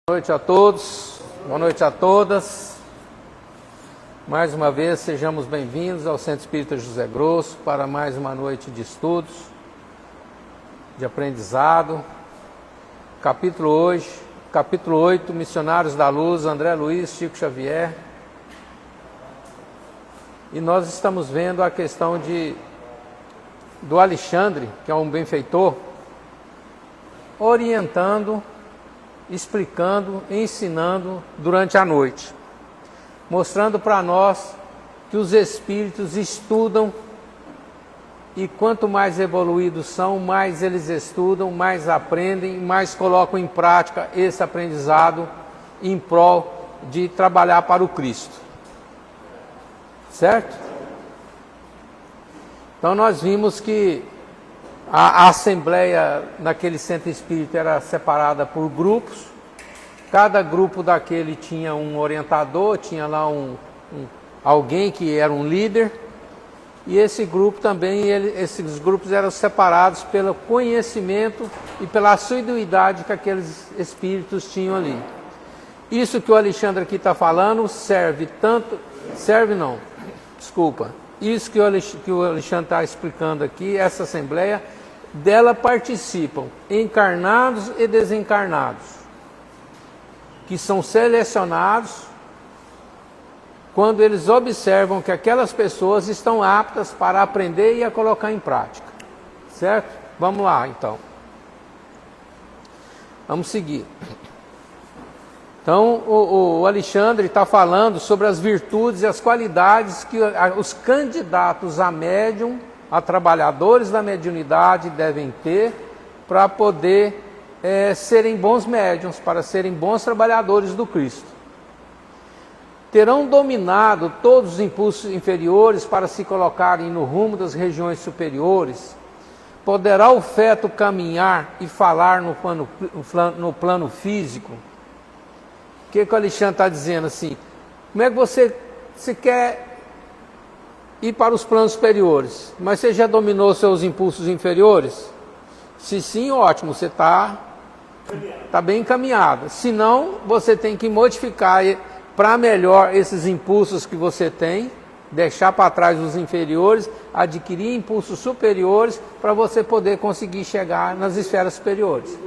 Boa noite a todos, boa noite a todas. Mais uma vez, sejamos bem-vindos ao Centro Espírita José Grosso para mais uma noite de estudos, de aprendizado. Capítulo 8, Missionários da Luz, André Luiz, Chico Xavier. E nós estamos vendo a questão do Alexandre, que é um benfeitor, orientando, explicando, ensinando durante a noite, mostrando para nós que os espíritos estudam e quanto mais evoluídos são, mais eles estudam, mais aprendem, mais colocam em prática esse aprendizado em prol de trabalhar para o Cristo. Certo? Então nós vimos que a assembleia naquele centro espírita era separada por grupos. Cada grupo daquele tinha um orientador, tinha lá alguém que era um líder. E esse grupo também, esses grupos eram separados pelo conhecimento e pela assiduidade que aqueles espíritos tinham ali. Isso que o Alexandre aqui está falando Isso que o Alexandre está explicando aqui, essa assembleia, dela participam encarnados e desencarnados, que são selecionados quando eles observam que aquelas pessoas estão aptas para aprender e a colocar em prática. Certo? Vamos lá, então. Vamos seguir. Então, o Alexandre está falando sobre as virtudes e as qualidades que os candidatos a médium, a trabalhadores da mediunidade devem ter para poder serem bons médiuns, para serem bons trabalhadores do Cristo. Terão dominado todos os impulsos inferiores para se colocarem no rumo das regiões superiores. Poderá o feto caminhar e falar no plano físico. O que o Alexandre está dizendo assim? Como é que você quer ir para os planos superiores, mas você já dominou seus impulsos inferiores? Se sim, ótimo, você está bem encaminhado. Se não, você tem que modificar para melhor esses impulsos que você tem, deixar para trás os inferiores, adquirir impulsos superiores para você poder conseguir chegar nas esferas superiores.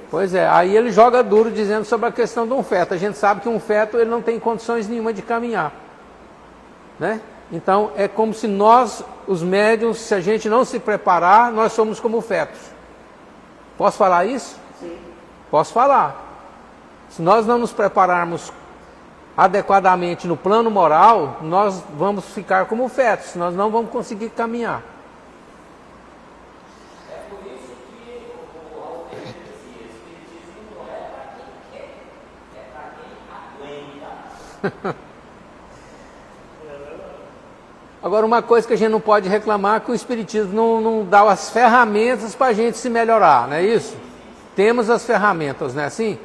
Pois é, aí ele joga duro dizendo sobre a questão de um feto. A gente sabe que um feto ele não tem condições nenhuma de caminhar, né? Então é como se nós, os médiuns, se a gente não se preparar, nós somos como fetos. Posso falar isso? Sim. Posso falar. Se nós não nos prepararmos adequadamente no plano moral, nós vamos ficar como fetos, nós não vamos conseguir caminhar. Agora, uma coisa que a gente não pode reclamar é que o Espiritismo não dá as ferramentas para a gente se melhorar, não é isso? Temos as ferramentas, não é assim?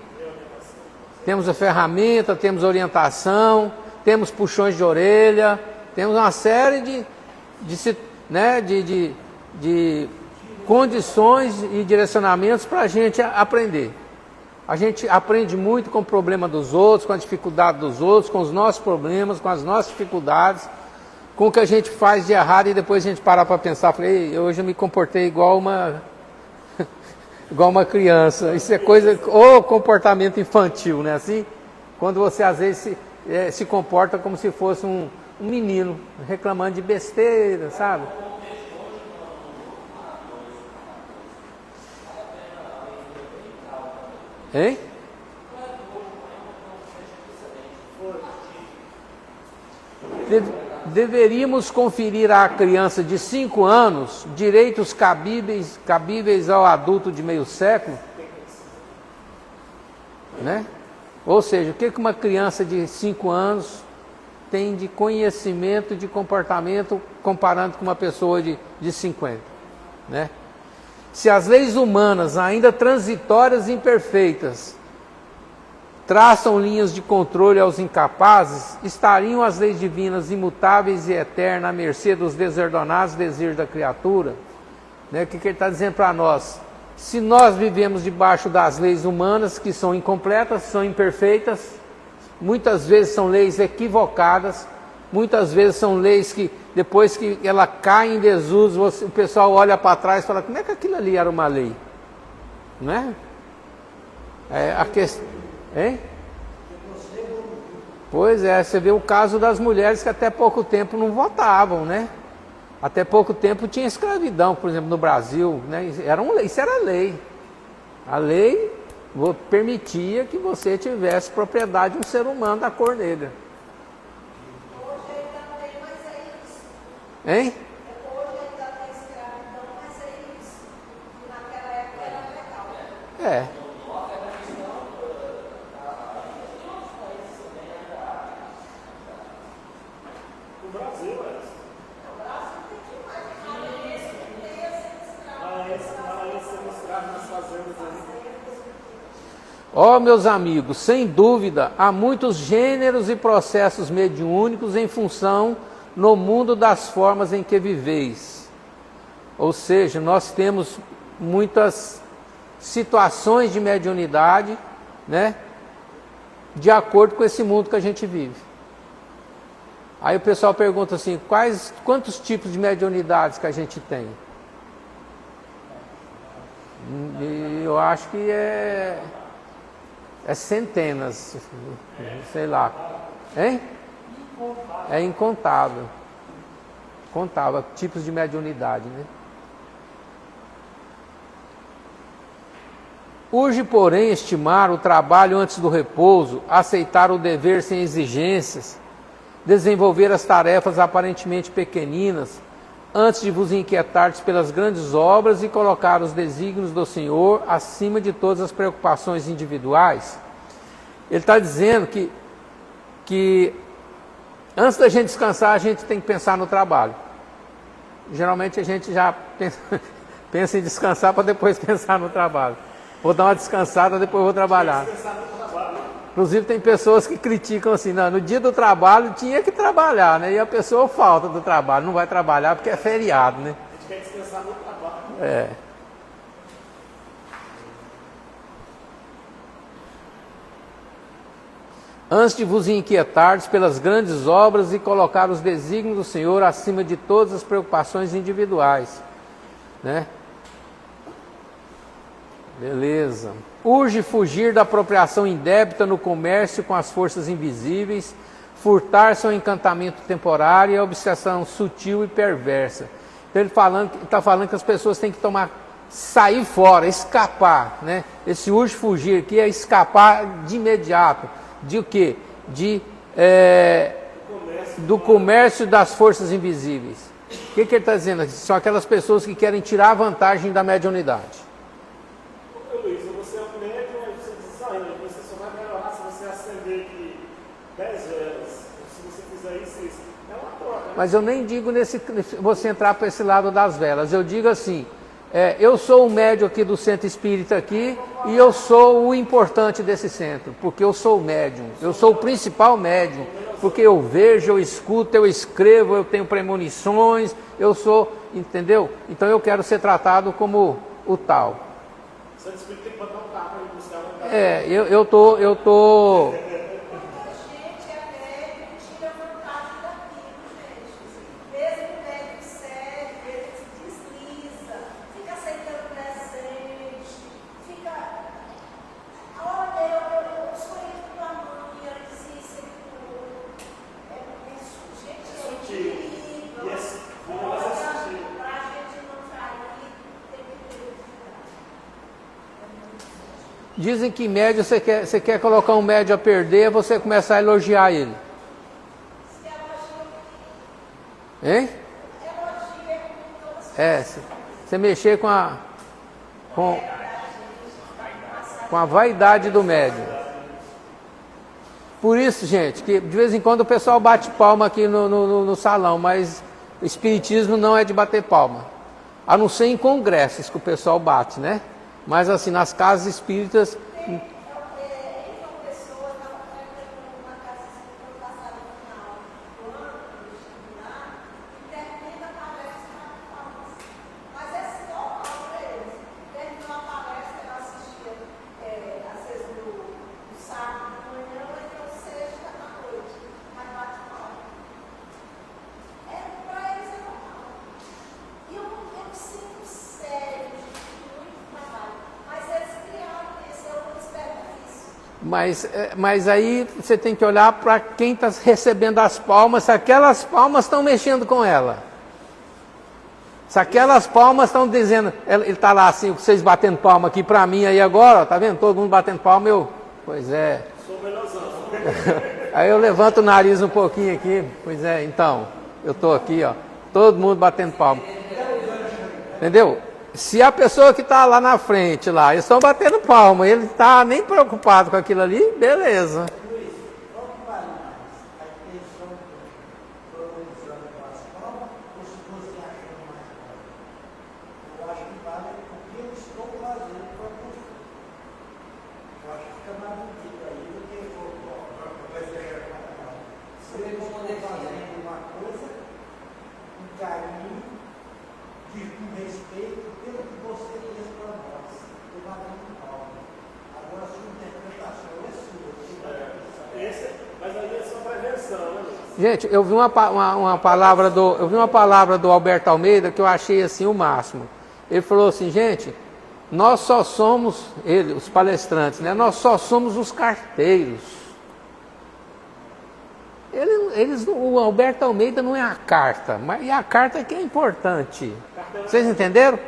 Temos a ferramenta, temos orientação, temos puxões de orelha, temos uma série de condições e direcionamentos para a gente aprender. A gente aprende muito com o problema dos outros, com a dificuldade dos outros, com os nossos problemas, com as nossas dificuldades, com o que a gente faz de errado e depois a gente parar para pensar, hoje eu me comportei igual uma criança. Isso é coisa, ou comportamento infantil, né? Assim, quando você às vezes se comporta como se fosse um menino, reclamando de besteira, sabe? Hein? Deveríamos conferir à criança de 5 anos direitos cabíveis ao adulto de meio século, né? Ou seja, o que uma criança de 5 anos tem de conhecimento de comportamento comparando com uma pessoa de 50, né? Se as leis humanas, ainda transitórias e imperfeitas, traçam linhas de controle aos incapazes, estariam as leis divinas imutáveis e eternas à mercê dos desordenados desejos da criatura? Né? O que ele está dizendo para nós? Se nós vivemos debaixo das leis humanas, que são incompletas, são imperfeitas, muitas vezes são leis equivocadas, muitas vezes são leis que, depois que ela cai em desuso, o pessoal olha para trás e fala, como é que aquilo ali era uma lei? Não é? A questão... Hein? Pois é, você vê o caso das mulheres que até pouco tempo não votavam, né? Até pouco tempo tinha escravidão, por exemplo, no Brasil, né? Isso era lei. A lei permitia que você tivesse propriedade de um ser humano da cor negra. Hoje ainda tem, mas é isso. Hein? Hoje ainda tem escravidão, mas é isso. E naquela época era legal. É. No Brasil, O Brasil tem demais. Maranhense que tem sendo escravo nas fazendas aí. Ó, meus amigos, sem dúvida, há muitos gêneros e processos mediúnicos em função no mundo das formas em que viveis. Ou seja, nós temos muitas situações de mediunidade, né? De acordo com esse mundo que a gente vive. Aí o pessoal pergunta assim, quantos tipos de mediunidades que a gente tem? E eu acho que é centenas, sei lá. Hein? É incontável. Contável, tipos de mediunidade, né? Urge, porém, estimar o trabalho antes do repouso, aceitar o dever sem exigências, desenvolver as tarefas aparentemente pequeninas, antes de vos inquietardes pelas grandes obras e colocar os desígnios do Senhor acima de todas as preocupações individuais. Ele está dizendo que antes da gente descansar, a gente tem que pensar no trabalho. Geralmente a gente já pensa em descansar para depois pensar no trabalho. Vou dar uma descansada, depois vou trabalhar. Inclusive tem pessoas que criticam assim, não, no dia do trabalho tinha que trabalhar, né? E a pessoa falta do trabalho, não vai trabalhar porque é feriado, né? A gente quer descansar no trabalho. É. Antes de vos inquietardes pelas grandes obras e colocar os desígnios do Senhor acima de todas as preocupações individuais, né? Beleza. Urge fugir da apropriação indébita no comércio com as forças invisíveis, furtar-se ao encantamento temporário e a obsessão sutil e perversa. Então ele está falando que as pessoas têm que sair fora, escapar, né? Esse urge fugir aqui é escapar de imediato. De o quê? Do comércio das forças invisíveis. O que ele está dizendo aqui? São aquelas pessoas que querem tirar vantagem da mediunidade. Luiz, você é um médium, aí você diz, você só vai melhorar se você acender aqui 10 velas. Se você fizer isso. É uma troca, né? Mas eu nem digo você entrar para esse lado das velas. Eu digo assim, eu sou o médium aqui do centro espírita aqui e eu sou o importante desse centro, porque eu sou o médium, eu sou o principal médium, porque eu vejo, eu escuto, eu escrevo, eu tenho premonições, eu sou, entendeu? Então eu quero ser tratado como o tal. O centro espírita tem que botar um carro para buscar um carro. Eu tô Gente, é médico que tira vantagem daquilo, gente. Mesmo o médico sério, ele se desliza, fica aceitando presente, fica. Olha, eu sonhei com a mãe, ela dizia isso, ele curou. Gente, é sutil. incrível. E esse Olha, é sutil. pra gente não cair, tem que verificar. Dizem que médio, você quer colocar um médio a perder, você começa a elogiar ele. Hein? Você mexer com a vaidade do médium. Por isso, gente, que de vez em quando o pessoal bate palma aqui no salão, mas o espiritismo não é de bater palma. A não ser em congressos que o pessoal bate, né? Mas assim, nas casas espíritas... Mas é normal para eles. Terminou a Mas aí você tem que olhar para quem está recebendo as palmas, se aquelas palmas estão mexendo com ela. Se aquelas palmas estão dizendo, ele está lá assim, vocês batendo palma aqui para mim aí agora, tá vendo? Todo mundo batendo palma, pois é. Sou melhorzão. Aí eu levanto o nariz um pouquinho aqui, pois é, então, eu estou aqui, ó, todo mundo batendo palma. Entendeu? Se a pessoa que está lá na frente, lá, eles estão batendo palma, ele está nem preocupado com aquilo ali, beleza. Luiz, qual que vale mais? A intenção do organizando com as palmas ou se você achando mais palmas? Eu acho que vale o que eu estou fazendo para você. Eu acho que fica mais bonito aí do que vai ser se eu estou fazendo uma coisa, um carinho, com respeito pelo que você fez para nós. Eu batendo palma. Agora a sua interpretação é sua. Mas aí é só prevenção, né? Gente, eu vi uma palavra do Alberto Almeida que eu achei assim o máximo. Ele falou assim, gente, nós só somos, os palestrantes, né? Nós só somos os carteiros. O Alberto Almeida não é a carta, mas a carta é que é importante. Vocês entenderam?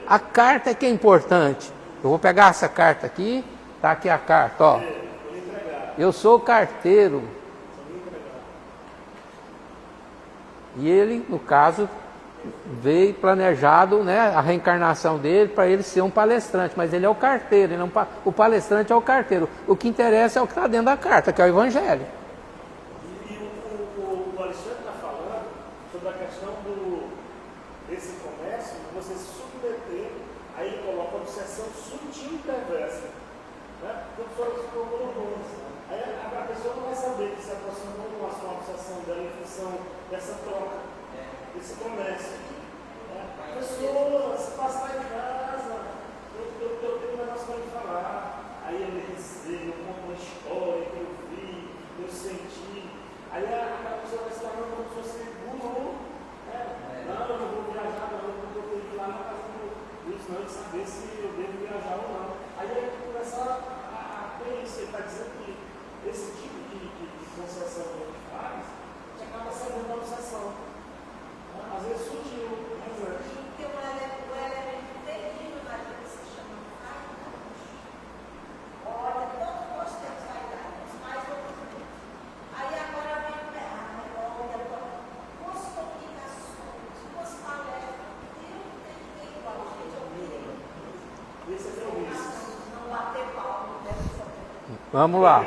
A carta é que é importante. Eu vou pegar essa carta aqui, tá aqui a carta, ó. Eu sou o carteiro. E ele, no caso, veio planejado, né, a reencarnação dele para ele ser um palestrante, mas ele é o carteiro, o palestrante é o carteiro. O que interessa é o que está dentro da carta, que é o Evangelho. O Alexandre está falando sobre a questão desse comércio, de você se submeter, aí ele coloca a obsessão sutil e perversa. Né? Aí a pessoa não vai saber que se aproximou com a sua obsessão dela em função dessa troca, desse comércio. A pessoa, se passar em casa, eu tenho um negócio para lhe falar. Aí eu me receio, eu conto uma história que eu vi, eu senti. Aí a pessoa vai se tornando como se fosse guru. Não, eu não vou viajar, não, eu tenho que ir lá na casa do Luiz, não, de saber se eu devo viajar ou não. Aí ele começa a ter isso, ele está dizendo que esse tipo de concessão que ele faz, que acaba sendo uma obsessão. Às vezes sutil, mas Porque o elemento terrível da vida se chama vaidade. Olha, todos nós temos vaidade, os mais outros. Aí agora vem o errado, olha, duas comunicações, duas palestras, Deus tem que ter igual, gente, eu queria. esse é o risco. Não bater palma, deve ser. Vamos lá.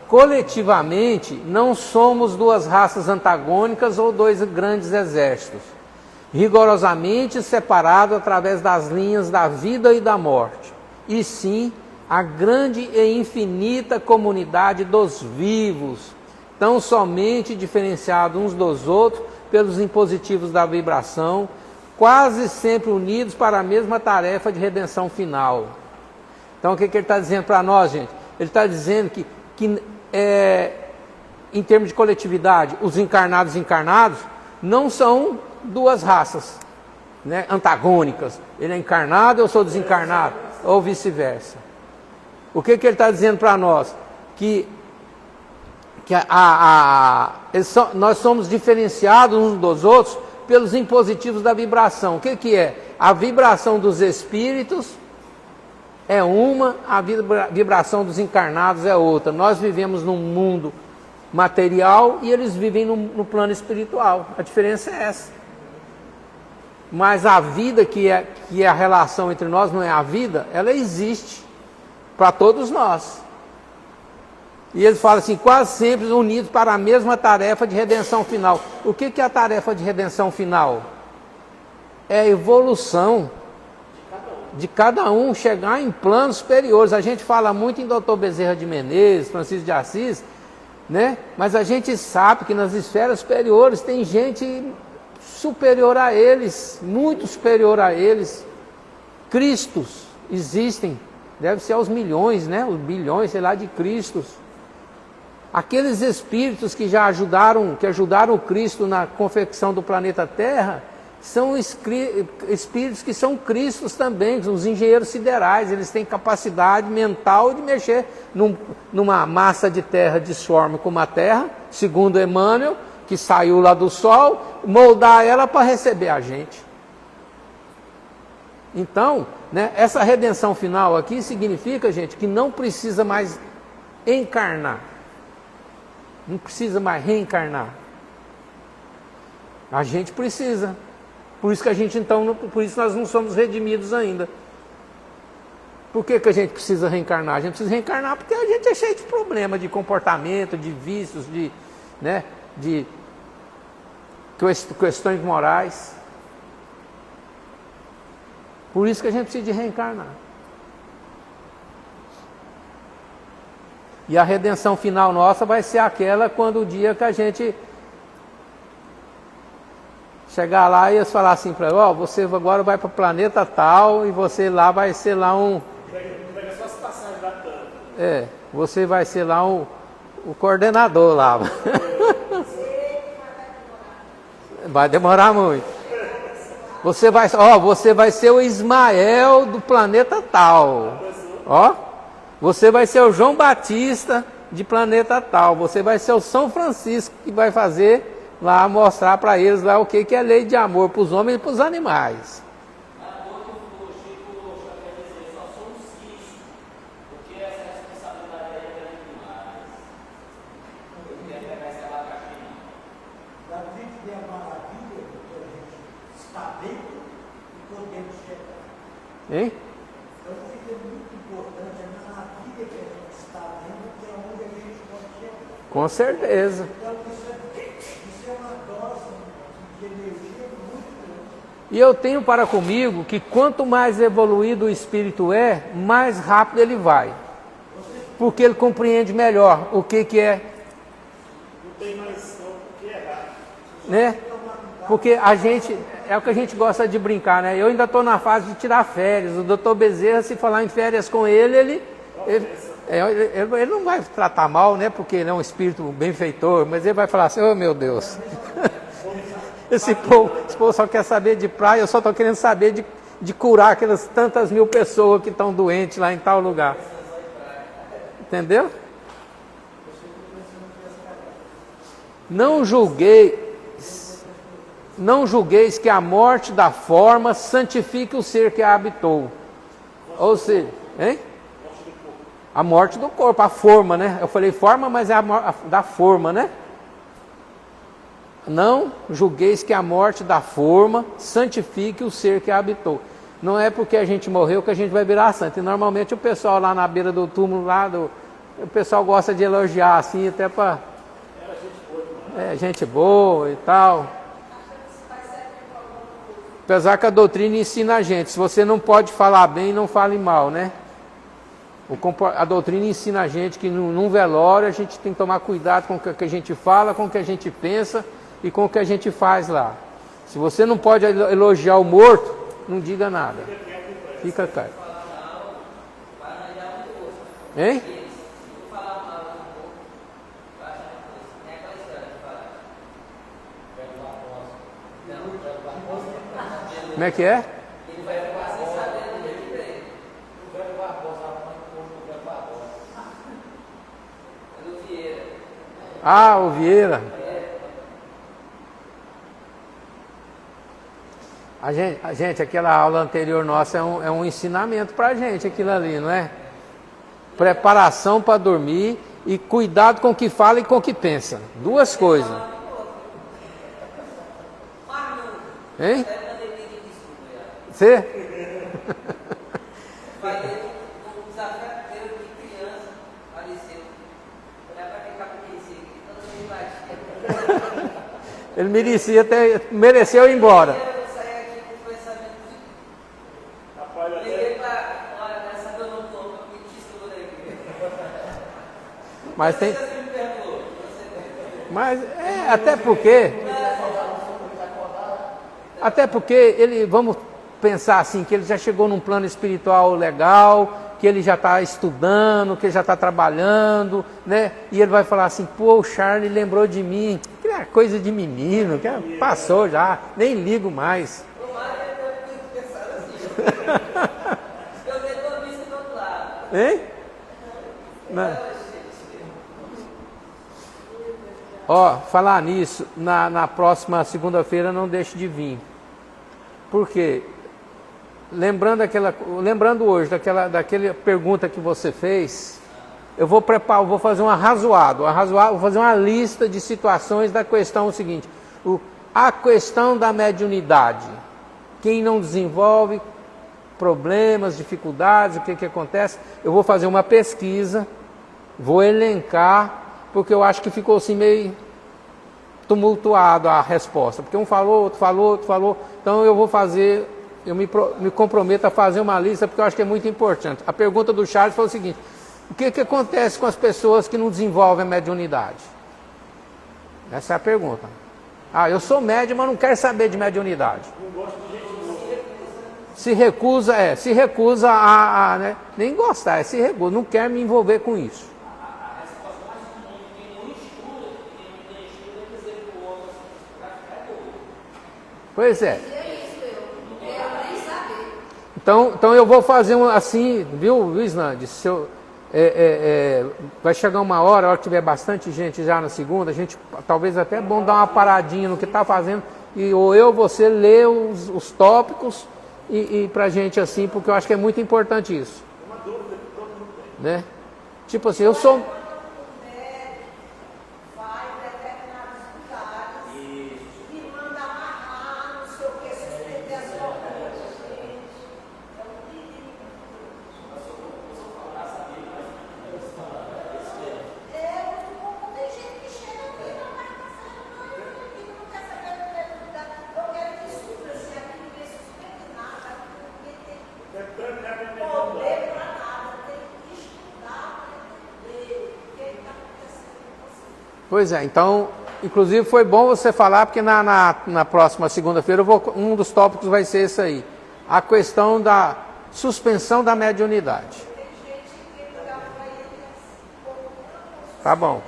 Coletivamente, não somos duas raças antagônicas ou dois grandes exércitos, rigorosamente separados através das linhas da vida e da morte, e sim a grande e infinita comunidade dos vivos, tão somente diferenciados uns dos outros pelos impositivos da vibração, quase sempre unidos para a mesma tarefa de redenção final. Então o que ele está dizendo para nós, gente? Ele está dizendo que em termos de coletividade, os encarnados e encarnados não são duas raças, né, antagônicas. Ele é encarnado, eu sou desencarnado, ou vice-versa. O que ele está dizendo para nós? Que nós somos diferenciados uns dos outros pelos impositivos da vibração. O que é? A vibração dos espíritos é uma, a vibração dos encarnados é outra. Nós vivemos num mundo material e eles vivem no plano espiritual. A diferença é essa. Mas a vida que é a relação entre nós, não é a vida, ela existe para todos nós. E ele fala assim, quase sempre unidos para a mesma tarefa de redenção final. O que é a tarefa de redenção final? É a evolução de cada um chegar em planos superiores. A gente fala muito em Dr. Bezerra de Menezes, Francisco de Assis, né? Mas a gente sabe que nas esferas superiores tem gente superior a eles, muito superior a eles. Cristos existem, deve ser aos milhões, né? Os bilhões, sei lá, de Cristos. Aqueles espíritos que já ajudaram o Cristo na confecção do planeta Terra, são espíritos que são Cristos também, os engenheiros siderais, eles têm capacidade mental de mexer numa massa de terra disforme como a Terra, segundo Emmanuel, que saiu lá do Sol, moldar ela para receber a gente. Então, né, essa redenção final aqui significa, gente, que não precisa mais encarnar. Não precisa mais reencarnar. A gente precisa. Por isso que a gente por isso nós não somos redimidos ainda. Por que a gente precisa reencarnar? A gente precisa reencarnar porque a gente é cheio de problema de comportamento, de vícios, de questões morais. Por isso que a gente precisa de reencarnar. E a redenção final nossa vai ser aquela quando o dia que a gente chegar lá e eles falar assim para ele, você agora vai para o planeta tal e você lá vai ser lá um... Pega só as passagens da Tânia. Você vai ser lá o coordenador lá. Vai demorar muito. Você vai ser o Ismael do planeta tal. Você vai ser o João Batista de planeta tal. Você vai ser o São Francisco que vai fazer lá, mostrar para eles lá o que é lei de amor para os homens e para os animais. Da vida é a maravilha que a gente está dentro e podemos chegar. Hein? Então fica muito importante a maravilha que a gente está dentro, que é onde a gente pode chegar. Com certeza. Então isso é uma dose de energia muito grande. E eu tenho para comigo que quanto mais evoluído o espírito é, mais rápido ele vai. Porque ele compreende melhor o que é. Não tem mais não o que errar. Né? Porque a gente, é o que a gente gosta de brincar, né? Eu ainda estou na fase de tirar férias. O doutor Bezerra, se falar em férias com ele não vai tratar mal, né? Porque ele é um espírito benfeitor, mas ele vai falar assim, meu Deus. Esse povo só quer saber de praia, eu só estou querendo saber de curar aquelas tantas mil pessoas que estão doentes lá em tal lugar. Entendeu? Não julgueis que a morte da forma santifique o ser que a habitou. Ou seja, hein? A morte do corpo, a forma, né? Eu falei forma, mas é da forma, né? Não julgueis que a morte da forma santifique o ser que a habitou. Não é porque a gente morreu que a gente vai virar santo. E normalmente o pessoal lá na beira do túmulo, o pessoal gosta de elogiar assim, até para... gente boa e tal. Apesar que a doutrina ensina a gente, se você não pode falar bem, não fale mal, né? A doutrina ensina a gente que num velório a gente tem que tomar cuidado com o que a gente fala, com o que a gente pensa e com o que a gente faz lá. Se você não pode elogiar o morto, não diga nada. Fica quieto. Hein? Como é que é? Ah, o Vieira. A gente, aquela aula anterior nossa é um ensinamento para a gente, aquilo ali, não é? Preparação para dormir e cuidado com o que fala e com o que pensa. Duas coisas. Hein? Você? Ele mereceu ir embora. Mas tem. Mas até porque ele, vamos pensar assim, que ele já chegou num plano espiritual legal, que ele já está estudando, que ele já está trabalhando, né? E ele vai falar assim, pô, o Charlie lembrou de mim, que é coisa de menino, que passou já, nem ligo mais. O Mário deve ter pensado assim. Eu dei uma vista do outro lado. Hein? Não. Ó, falar nisso, na próxima segunda-feira não deixe de vir. Por quê? Lembrando hoje daquela pergunta que você fez, eu vou fazer um arrazoado, vou fazer uma lista de situações da questão seguinte. A questão da mediunidade. Quem não desenvolve, problemas, dificuldades, o que acontece? Eu vou fazer uma pesquisa, vou elencar, porque eu acho que ficou assim meio tumultuado a resposta. Porque um falou, outro falou, outro falou. Então eu vou fazer, eu me comprometo a fazer uma lista, porque eu acho que é muito importante. A pergunta do Charles foi o seguinte: o que acontece com as pessoas que não desenvolvem a mediunidade? Essa é a pergunta. Ah, eu sou médium, mas não quero saber de mediunidade. Se recusa né? Nem gostar, se recusa, não quer me envolver com isso. Pois é. Então eu vou fazer assim, viu, Isnande? Vai chegar uma hora que tiver bastante gente já na segunda, a gente talvez até é bom dar uma paradinha no que está fazendo, ou você lê os tópicos e pra gente assim, porque eu acho que é muito importante isso. Uma dúvida que todo mundo tem. Né? Tipo assim, eu sou... Pois é, então, inclusive foi bom você falar, porque na próxima segunda-feira um dos tópicos vai ser esse aí. A questão da suspensão da mediunidade. Tá bom.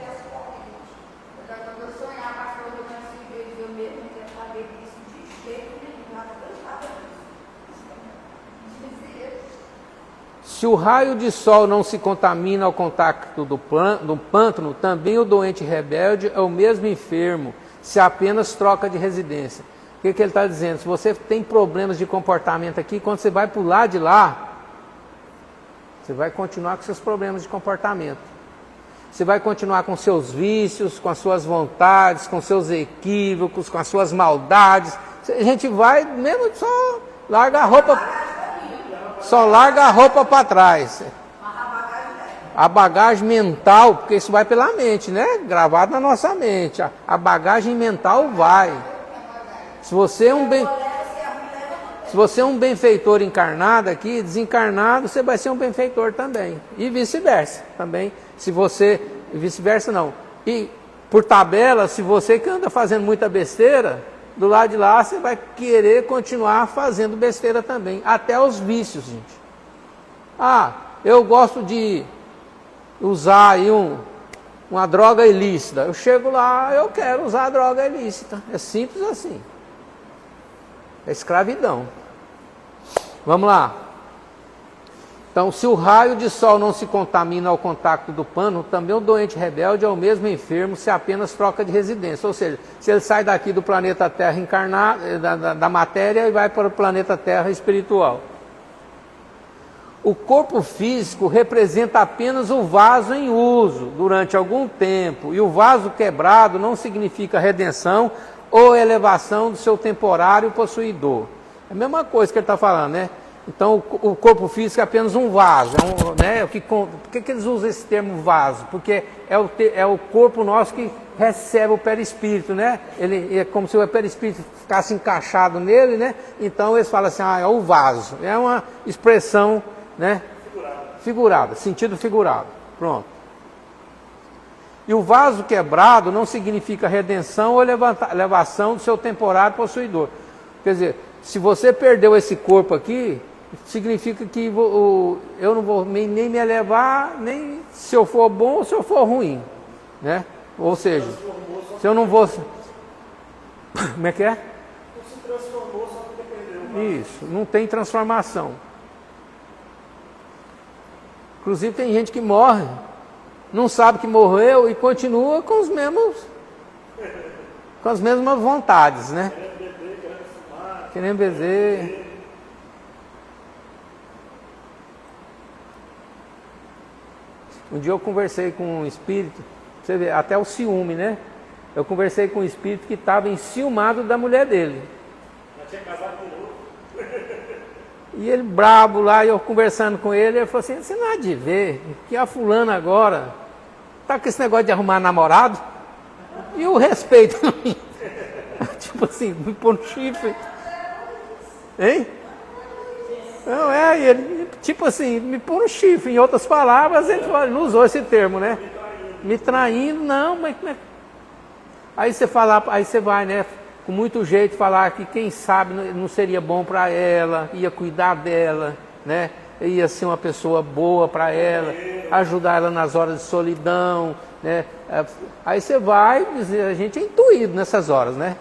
Se o raio de sol não se contamina ao contato do pântano, também o doente rebelde é o mesmo enfermo, se apenas troca de residência. O que ele está dizendo? Se você tem problemas de comportamento aqui, quando você vai para o lado de lá, você vai continuar com seus problemas de comportamento. Você vai continuar com seus vícios, com as suas vontades, com seus equívocos, com as suas maldades. A gente vai mesmo só larga a roupa... Só larga a roupa para trás. A bagagem mental, porque isso vai pela mente, né? Gravado na nossa mente. A bagagem mental vai. Se você é um benfeitor encarnado aqui, desencarnado, você vai ser um benfeitor também. E vice-versa também. Vice-versa não. E por tabela, se você que anda fazendo muita besteira, do lado de lá você vai querer continuar fazendo besteira também, até os vícios, gente. Ah, eu gosto de usar aí uma droga ilícita. Eu chego lá, eu quero usar a droga ilícita. É simples assim. É escravidão. Vamos lá. Então, se o raio de sol não se contamina ao contato do pano, também o doente rebelde é o mesmo enfermo, se apenas troca de residência. Ou seja, se ele sai daqui do planeta Terra encarnado, da matéria, e vai para o planeta Terra espiritual. O corpo físico representa apenas o vaso em uso durante algum tempo, e o vaso quebrado não significa redenção ou elevação do seu temporário possuidor. É a mesma coisa que ele está falando, né? Então, o corpo físico é apenas um vaso. Né? Por que eles usam esse termo vaso? Porque é o corpo nosso que recebe o perispírito, né? Ele é como se o perispírito ficasse encaixado nele, né? Então, eles falam assim, é o vaso. É uma expressão, né? Figurada, sentido figurado. Pronto. E o vaso quebrado não significa redenção ou elevação do seu temporário possuidor. Quer dizer, se você perdeu esse corpo aqui, significa que eu não vou nem me elevar, nem se eu for bom ou se eu for ruim, né? Ou seja, Se eu não vou... Como é que é? Não se transformou só porque perdeu. Isso, não tem transformação. Inclusive tem gente que morre, não sabe que morreu e continua com os mesmos, com as mesmas vontades, né? Querendo beber, querendo fumar. Querendo beber. Um dia eu conversei com um espírito, você vê, até o ciúme, né? Eu conversei com um espírito que estava enciumado da mulher dele. Já tinha casado com outro. E ele brabo lá, e eu conversando com ele, ele falou assim, você não há de ver que a fulana agora tá com esse negócio de arrumar namorado e o respeito a mim. Tipo assim, me pôr no chifre. Hein? Não, e ele, tipo assim, me pôr no chifre. Em outras palavras, ele não usou esse termo, né? Me traindo, não, mas como é que... Aí você fala, aí você vai, né? Com muito jeito falar que quem sabe não seria bom para ela, ia cuidar dela, né? Ia ser uma pessoa boa para ela, ajudar ela nas horas de solidão, né? Aí você vai dizer, a gente é intuído nessas horas, né?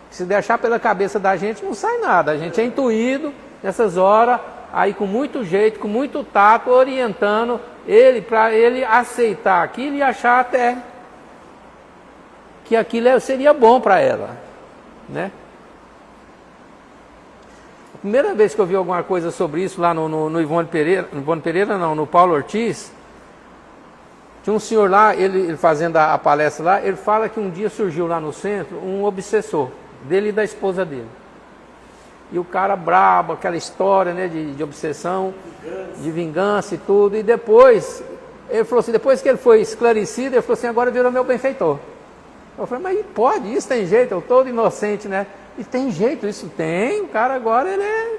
Se deixar pela cabeça da gente não sai nada, a gente é intuído nessas horas, aí com muito jeito, com muito tato, orientando ele para ele aceitar aquilo e achar até que aquilo seria bom para ela, né? A primeira vez que eu vi alguma coisa sobre isso lá no Ivone Pereira não, no Paulo Ortiz, tinha um senhor lá, ele fazendo a palestra lá, ele fala que um dia surgiu lá no centro um obsessor, dele e da esposa dele. E o cara brabo, aquela história, né, de obsessão, de vingança e tudo, e depois, ele falou assim, depois que ele foi esclarecido, ele falou assim, agora virou meu benfeitor. Eu falei, mas pode, isso tem jeito, eu todo inocente, né? E tem jeito, isso tem, o cara agora ele é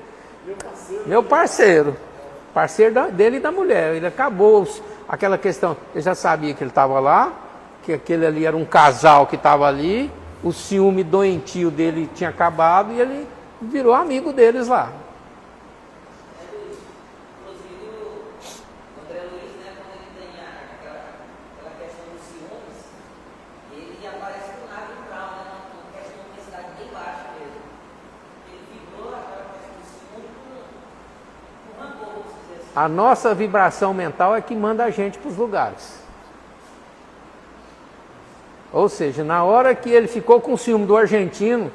meu parceiro, dele e da mulher. Ele acabou aquela questão, eu já sabia que ele estava lá, que aquele ali era um casal que estava ali, o ciúme doentio dele tinha acabado e ele virou amigo deles lá. Inclusive o André Luiz, né, quando ele tem aquela questão dos ciúmes, ele aparece com nada em grau, né, uma questão de intensidade bem baixa mesmo. Ele vibrou aquela questão do ciúme com rancor, vamos dizer assim. A nossa vibração mental é que manda a gente para os lugares. Ou seja, na hora que ele ficou com ciúme do argentino,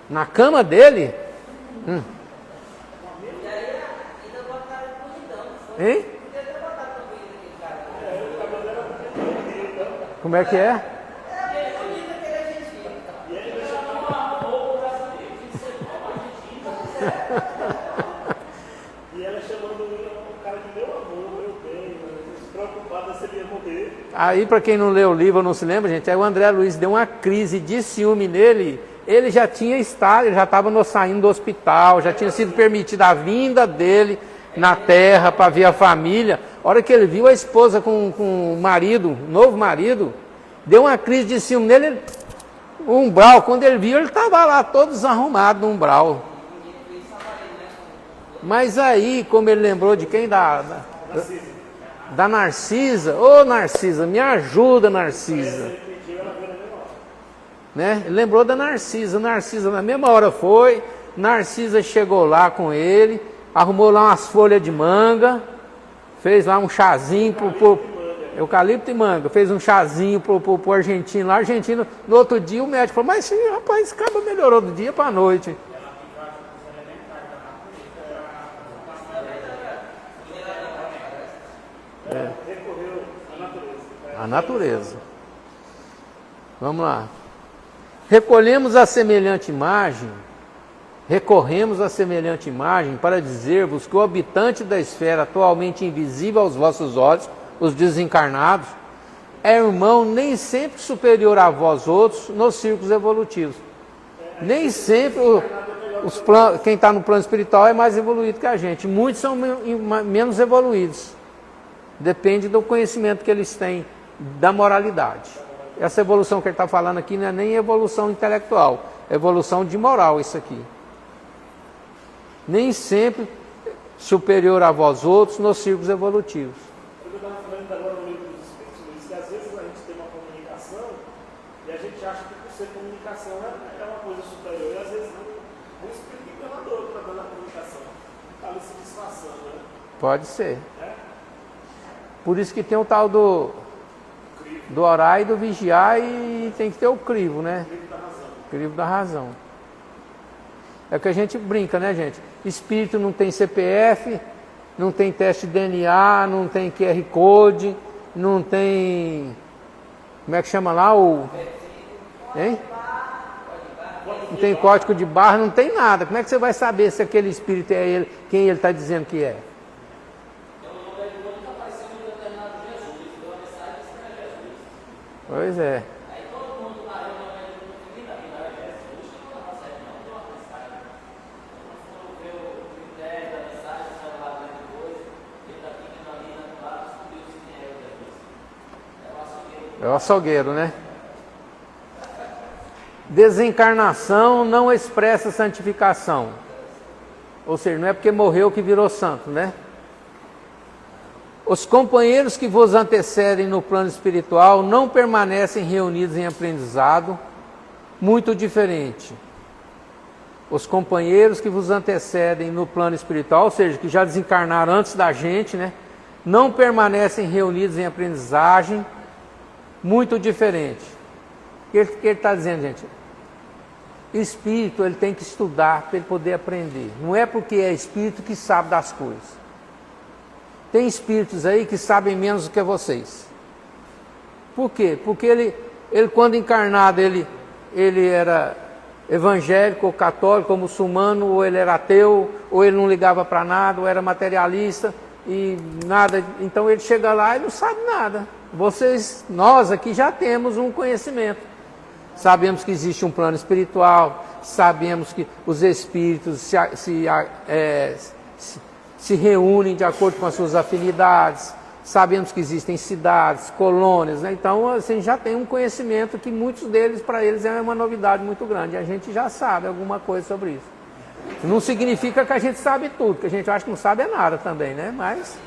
na cama dele, E aí ainda botaram escuridão, não foi? hein? Podia ter botado também naquele cara. Como é que é? E ela chamando o cara de meu amor, meu bem, preocupada se ele ia morrer. Aí, para quem não leu o livro ou não se lembra, gente, aí o André Luiz deu uma crise de ciúme nele. Ele já tinha estado, ele já estava saindo do hospital, já tinha sido permitida a vinda dele na terra para ver a família. A hora que ele viu a esposa com o marido, o novo marido, deu uma crise de ciúme nele. O umbral, quando ele viu, ele estava lá todo desarrumado no umbral. Mas aí, como ele lembrou de quem? Da Narcisa. Ô Narcisa, me ajuda, Narcisa. Né? Ele lembrou da Narcisa. Narcisa na mesma hora foi. Narcisa chegou lá com ele, arrumou lá umas folhas de manga, fez lá um chazinho eucalipto e manga, fez um chazinho pro argentino lá. Argentino, no outro dia o médico falou, mas rapaz, esse cara melhorou do dia para a noite. Recorreu à natureza. A natureza. Vamos lá. Recorremos a semelhante imagem para dizer-vos que o habitante da esfera atualmente invisível aos vossos olhos, os desencarnados, é irmão nem sempre superior a vós outros nos círculos evolutivos. Nem sempre quem está no plano espiritual é mais evoluído que a gente. Muitos são menos evoluídos. Depende do conhecimento que eles têm da moralidade. Essa evolução que ele está falando aqui não é nem evolução intelectual, é evolução de moral isso aqui. Nem sempre superior a vós outros nos círculos evolutivos. Eu estava falando agora no livro dos Espíritos, Luiz, que às vezes a gente tem uma comunicação comunicação é uma coisa superior e às vezes um espírito enganador que está dando a comunicação. Está ali se disfarçando, né? Pode ser. É? Por isso que tem o tal do orar e do vigiar e tem que ter o crivo, né? Crivo da razão. Crivo da razão. É que a gente brinca, né, gente? Espírito não tem CPF, não tem teste de DNA, não tem QR Code, não tem... Como é que chama lá o... Hein? Não tem código de barra, não tem nada. Como é que você vai saber se aquele espírito é ele, quem ele está dizendo que é? Pois é. É o açougueiro, né? Desencarnação não expressa santificação. Ou seja, não é porque morreu que virou santo, né? Os companheiros que vos antecedem no plano espiritual não permanecem reunidos em aprendizado, muito diferente. Os companheiros que vos antecedem no plano espiritual, ou seja, que já desencarnaram antes da gente, né? Não permanecem reunidos em aprendizagem, muito diferente. O que ele está dizendo, gente? Espírito, ele tem que estudar para ele poder aprender. Não é porque é espírito que sabe das coisas. Tem espíritos aí que sabem menos do que vocês. Por quê? Porque ele quando encarnado, ele era evangélico, ou católico, ou muçulmano, ou ele era ateu, ou ele não ligava para nada, ou era materialista, e nada. Então ele chega lá e não sabe nada. Nós aqui já temos um conhecimento. Sabemos que existe um plano espiritual, sabemos que os espíritos se reúnem de acordo com as suas afinidades, sabemos que existem cidades, colônias, né? Então assim, já tem um conhecimento que muitos deles, para eles, é uma novidade muito grande. A gente já sabe alguma coisa sobre isso. Não significa que a gente sabe tudo, que a gente acha que não sabe é nada também, né? Mas...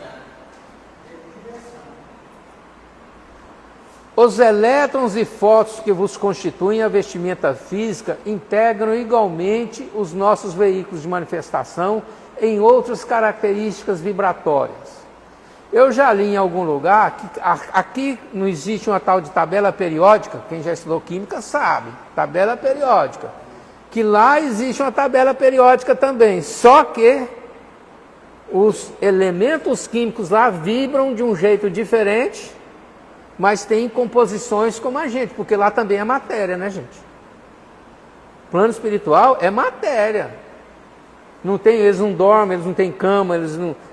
Os elétrons e fótons que vos constituem a vestimenta física integram igualmente os nossos veículos de manifestação em outras características vibratórias. Eu já li em algum lugar que aqui não existe uma tal de tabela periódica, quem já estudou química sabe, tabela periódica, que lá existe uma tabela periódica também, só que os elementos químicos lá vibram de um jeito diferente, mas tem composições como a gente, porque lá também é matéria, né, gente? Plano espiritual é matéria. Eles não dormem, eles não têm cama,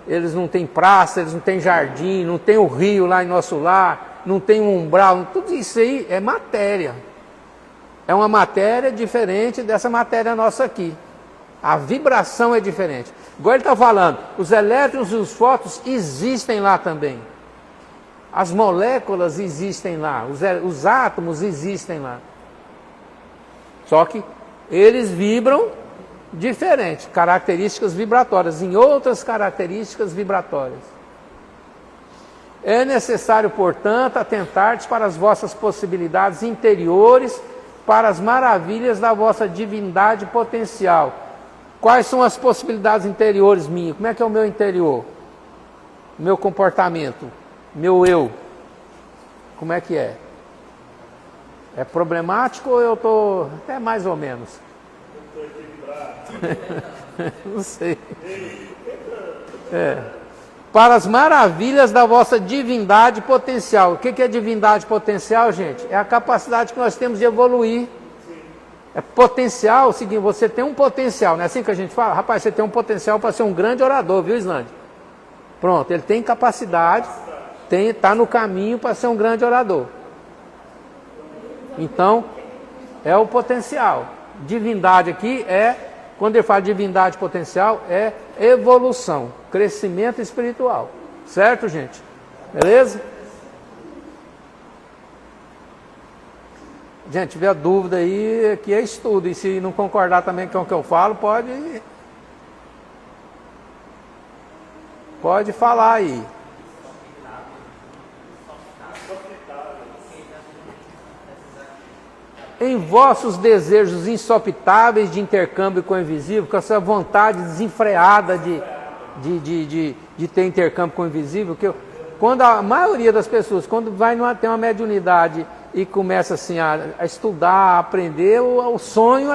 eles não têm praça, eles não têm jardim, não tem o rio lá em nosso lar, não tem um umbral, tudo isso aí é matéria. É uma matéria diferente dessa matéria nossa aqui. A vibração é diferente. Igual ele está falando, os elétrons e os fótons existem lá também. As moléculas existem lá, os átomos existem lá. Só que eles vibram diferente, características vibratórias, em outras características vibratórias. É necessário, portanto, atentar-te para as vossas possibilidades interiores, para as maravilhas da vossa divindade potencial. Quais são as possibilidades interiores minhas? Como é que é o meu interior? Meu comportamento? Meu eu, como é que é? É problemático ou eu estou até mais ou menos? Eu estou equilibrado. Não sei. Para as maravilhas da vossa divindade potencial. O que é divindade potencial, gente? É a capacidade que nós temos de evoluir. É potencial, é o seguinte, você tem um potencial, não é assim que a gente fala? Rapaz, você tem um potencial para ser um grande orador, viu, Islândia? Pronto, ele tem capacidade... está no caminho para ser um grande orador. Então, é o potencial. Divindade aqui quando ele fala divindade potencial, é evolução, crescimento espiritual. Certo, gente? Beleza? Gente, tiver dúvida aí, aqui é estudo. E se não concordar também com o que eu falo, pode falar aí. em vossos desejos insopitáveis de intercâmbio com o invisível, com essa vontade desenfreada de ter intercâmbio com o invisível, que quando a maioria das pessoas, quando tem uma mediunidade e começa assim a estudar, a aprender, o sonho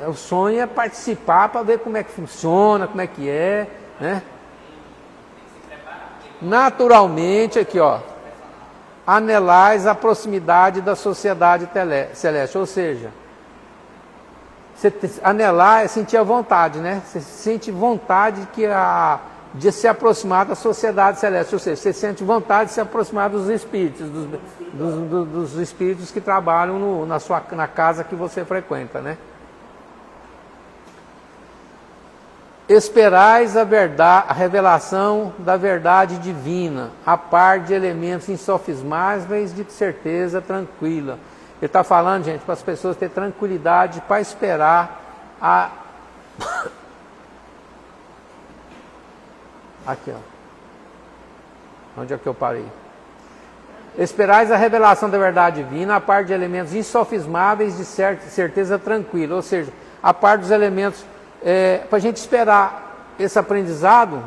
o sonho é participar para ver como é que funciona, como é que é, né? Naturalmente, aqui ó, anelais a proximidade da sociedade celeste, ou seja, anelar é sentir a vontade, né? Você sente vontade de se aproximar da sociedade celeste, ou seja, você sente vontade de se aproximar dos espíritos, dos espíritos que trabalham na casa que você frequenta, né? Esperais a revelação da verdade divina, a par de elementos insofismáveis de certeza tranquila. Ele está falando, gente, para as pessoas terem tranquilidade para esperar Aqui, ó. Onde é que eu parei? Esperais a revelação da verdade divina, a par de elementos insofismáveis de certeza tranquila. Ou seja, a par dos elementos... para a gente esperar esse aprendizado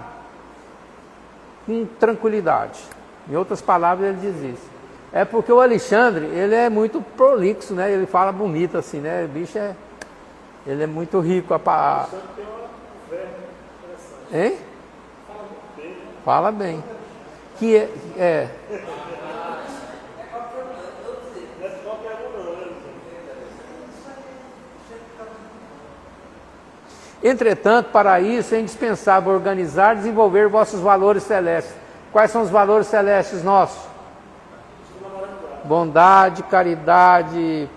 com tranquilidade. Em outras palavras, ele diz isso. É porque o Alexandre, ele é muito prolixo, né? Ele fala bonito assim, né? O bicho ele é muito rico. Hein? Fala bem. Que é. Entretanto, para isso é indispensável organizar e desenvolver vossos valores celestes. Quais são os valores celestes nossos? Bondade, caridade,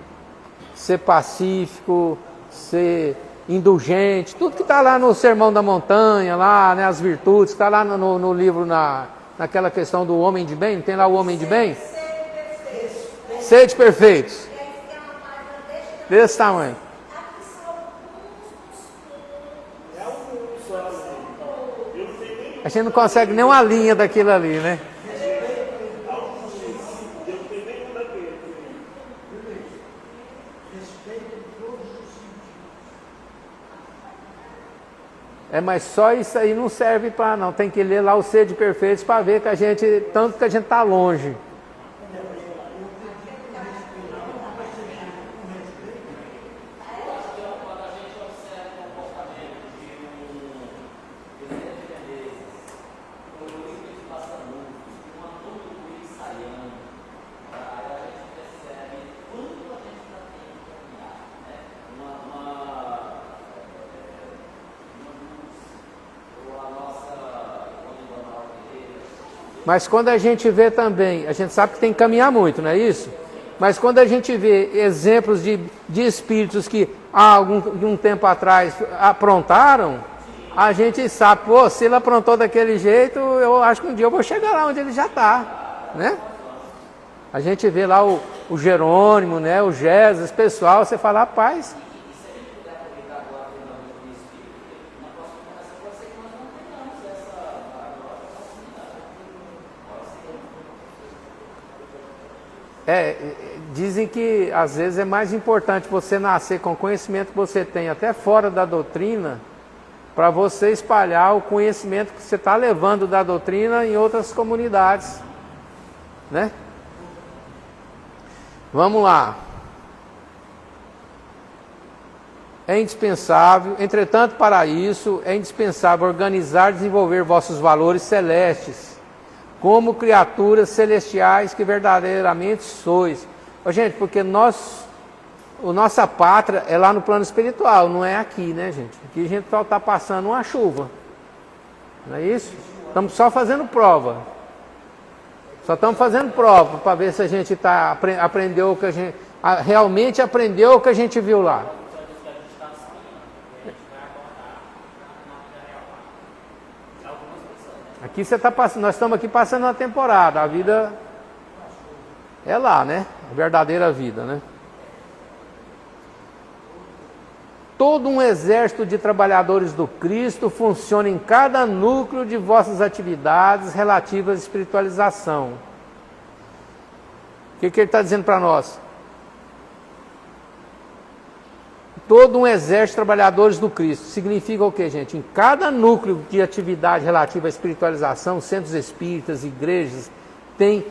ser pacífico, ser indulgente, tudo que está lá no Sermão da Montanha, lá, né, as virtudes, está lá no livro, naquela questão do homem de bem, não tem lá o homem de bem? Sede perfeitos. Desse tamanho. A gente não consegue nem uma linha daquilo ali, né? Mas só isso aí não serve para não. Tem que ler lá o Sede Perfeitos para ver que tanto que a gente está longe. Mas quando a gente vê também, a gente sabe que tem que caminhar muito, não é isso? Mas quando a gente vê exemplos de espíritos que há um tempo atrás aprontaram, a gente sabe, pô, se ele aprontou daquele jeito, eu acho que um dia eu vou chegar lá onde ele já está, né? A gente vê lá o Jerônimo, né, o Jesus, pessoal, você fala, rapaz... Dizem que às vezes é mais importante você nascer com o conhecimento que você tem até fora da doutrina, para você espalhar o conhecimento que você está levando da doutrina em outras comunidades, né? Vamos lá. É indispensável, entretanto, para isso, é indispensável organizar e desenvolver vossos valores celestes, como criaturas celestiais que verdadeiramente sois. Gente, porque nossa pátria é lá no plano espiritual, não é aqui, né, gente? Aqui a gente só está passando uma chuva, não é isso? Estamos só fazendo prova. Só estamos fazendo prova para ver se a gente aprendeu o que a gente realmente aprendeu o que a gente viu lá. Aqui você está passando, nós estamos aqui passando uma temporada, a vida é lá, né? A verdadeira vida, né? Todo um exército de trabalhadores do Cristo funciona em cada núcleo de vossas atividades relativas à espiritualização. O que ele está dizendo para nós? Todo um exército de trabalhadores do Cristo. Significa o que, gente? Em cada núcleo de atividade relativa à espiritualização, centros espíritas, igrejas, tem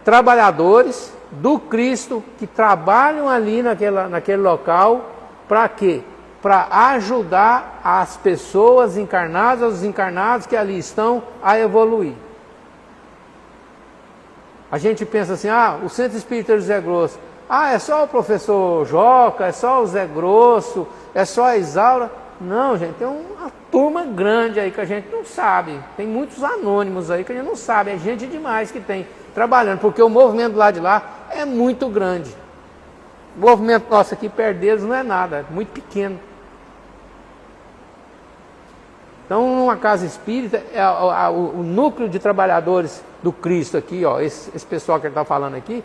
trabalhadores do Cristo que trabalham ali naquele local. Para quê? Para ajudar as pessoas encarnadas, os encarnados que ali estão, a evoluir. A gente pensa assim, o Centro Espírita José Grosso, é só o professor Joca, é só o Zé Grosso, é só a Isaura. Não, gente, tem uma turma grande aí que a gente não sabe. Tem muitos anônimos aí que a gente não sabe. É gente demais que tem trabalhando, porque o movimento lá de lá é muito grande. O movimento nosso aqui perto deles não é nada, é muito pequeno. Então, numa casa espírita, o núcleo de trabalhadores do Cristo aqui, esse pessoal que ele está falando aqui,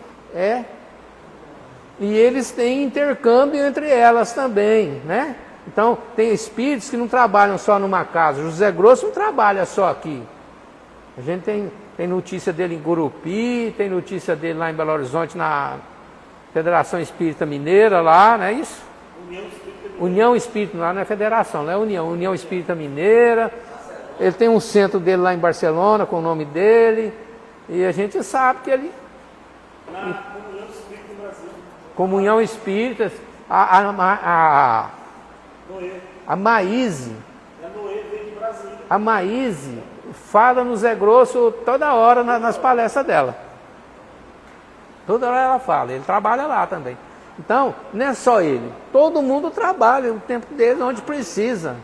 e eles têm intercâmbio entre elas também, né? Então, tem espíritos que não trabalham só numa casa. O José Grosso não trabalha só aqui. A gente tem notícia dele em Gurupi, tem notícia dele lá em Belo Horizonte, na Federação Espírita Mineira, lá, não é isso? União Espírita, lá não é Federação, lá é União Espírita Mineira. Ele tem um centro dele lá em Barcelona, com o nome dele. E a gente sabe que ele... Comunhão Espírita, a Maíse, a Maíse fala no Zé Grosso toda hora nas palestras dela. Toda hora ela fala, ele trabalha lá também. Então, não é só ele, todo mundo trabalha o tempo dele onde precisa.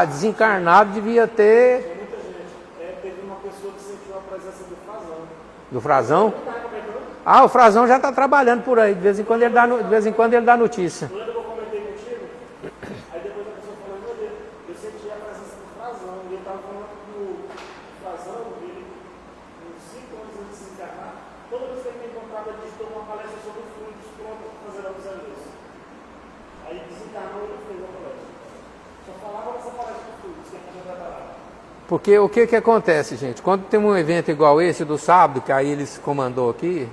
Desencarnado devia ter. Muita gente. Teve uma pessoa que sentiu a presença do Frazão. Do Frazão? O Frazão já está trabalhando por aí. De vez em quando ele dá notícia. Quando eu comentei contigo, aí depois a pessoa falou, meu Deus, eu senti a presença do Frazão. E eu estava falando do Frazão, ele, uns 5 anos antes de se encarnar, toda vez que ele me encontrava, ele deu uma palestra sobre fluidos pronto para fazer a observação. Aí desencarnou e ele fez a palestra. Só falava dessa palestra de fluidos, que a gente vai falar. Porque o que acontece, gente? Quando tem um evento igual esse do sábado, que aí eles comandou aqui,